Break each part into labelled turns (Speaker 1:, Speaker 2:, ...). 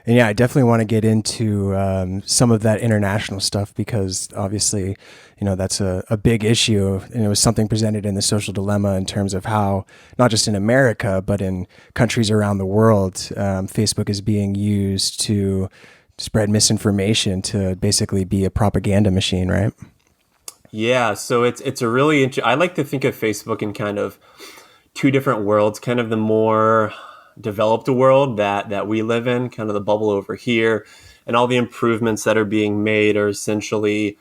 Speaker 1: And yeah, I definitely want to get into some of that international stuff because obviously, that's a big issue. And it was something presented in the social dilemma in terms of how, not just in America, but in countries around the world, Facebook is being used to spread misinformation to basically be a propaganda machine, right?
Speaker 2: Yeah, so it's a really I like to think of Facebook in kind of two different worlds, kind of the more developed world that we live in, kind of the bubble over here, and all the improvements that are being made are essentially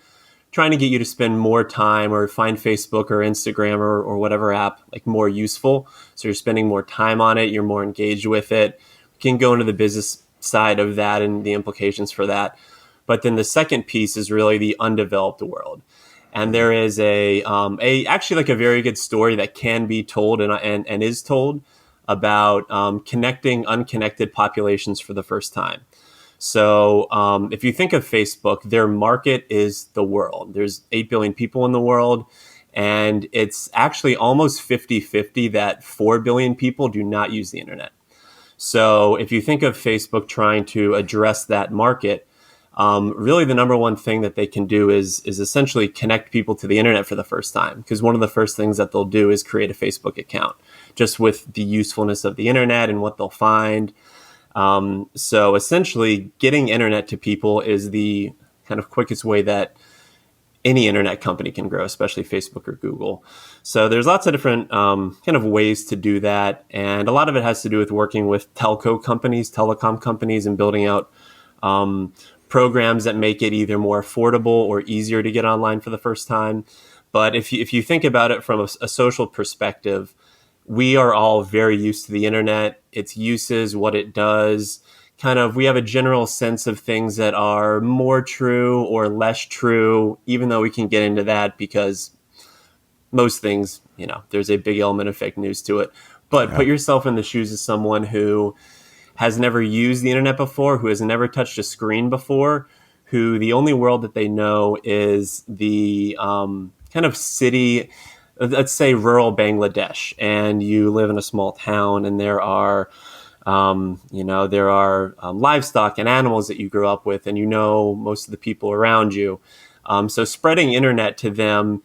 Speaker 2: trying to get you to spend more time or find Facebook or Instagram or whatever app like more useful. So you're spending more time on it, you're more engaged with it. We can go into the business side of that and the implications for that. But then the second piece is really the undeveloped world. And there is a actually like a very good story that can be told and is told about connecting unconnected populations for the first time. So if you think of Facebook, their market is the world. There's 8 billion people in the world. And it's actually almost 50-50 that 4 billion people do not use the internet. So if you think of Facebook trying to address that market, really the number one thing that they can do is essentially connect people to the internet for the first time. Because one of the first things that they'll do is create a Facebook account, just with the usefulness of the internet and what they'll find. So essentially, getting internet to people is the kind of quickest way that any internet company can grow, especially Facebook or Google. So there's lots of different kind of ways to do that. And a lot of it has to do with working with telco companies, telecom companies, and building out programs that make it either more affordable or easier to get online for the first time. But if you think about it from a social perspective, we are all very used to the internet, its uses, what it does. Kind of, we have a general sense of things that are more true or less true, even though we can get into that because most things, there's a big element of fake news to it. But
Speaker 1: Yeah.
Speaker 2: put yourself in the shoes of someone who has never used the internet before, who has never touched a screen before, who the only world that they know is the kind of city, let's say rural Bangladesh, and you live in a small town, and there are livestock and animals that you grew up with, and most of the people around you. So spreading internet to them,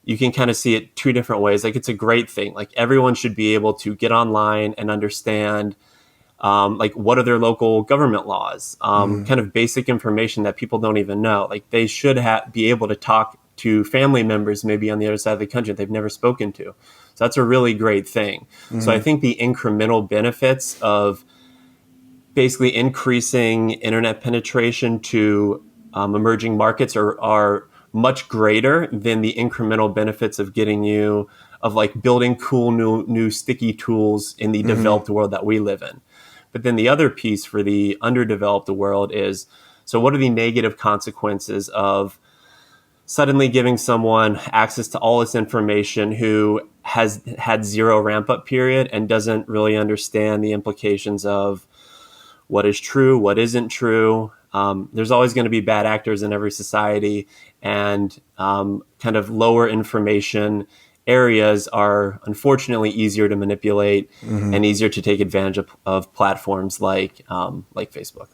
Speaker 2: you can kind of see it two different ways. Like, it's a great thing. Like, everyone should be able to get online and understand like, what are their local government laws, kind of basic information that people don't even know. Like, they should be able to talk to family members maybe on the other side of the country that they've never spoken to. So that's a really great thing. So I think the incremental benefits of basically increasing internet penetration to emerging markets are much greater than the incremental benefits of like building cool new sticky tools in the developed world that we live in. But then the other piece for the underdeveloped world is, so what are the negative consequences of suddenly giving someone access to all this information who has had zero ramp up period and doesn't really understand the implications of what is true, what isn't true. There's always going to be bad actors in every society, and kind of lower information areas are unfortunately easier to manipulate and easier to take advantage of platforms like Facebook.